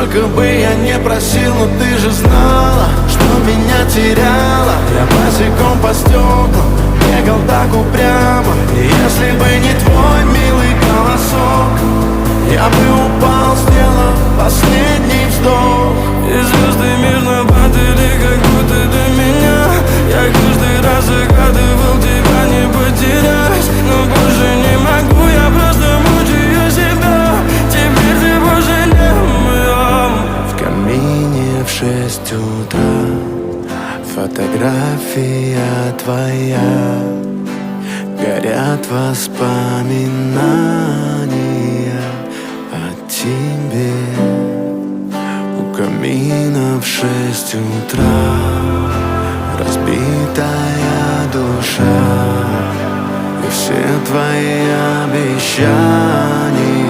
Сколько бы я не просил, но ты же знала, что меня теряла. Я босиком по стеклам бегал так упрямо. И если бы не твой милый голосок, я бы упал, сделав последний вздох. И звезды мирно падали, как будто до меня. Я каждый раз загадывал тебя не потерять, но больше не могу, я просто мучаю себя. Теперь ты больше не моя. В камине в 6 утра фотография твоя. Горят воспоминания о тебе. У камина в 6 утра разбитая душа. И все твои обещания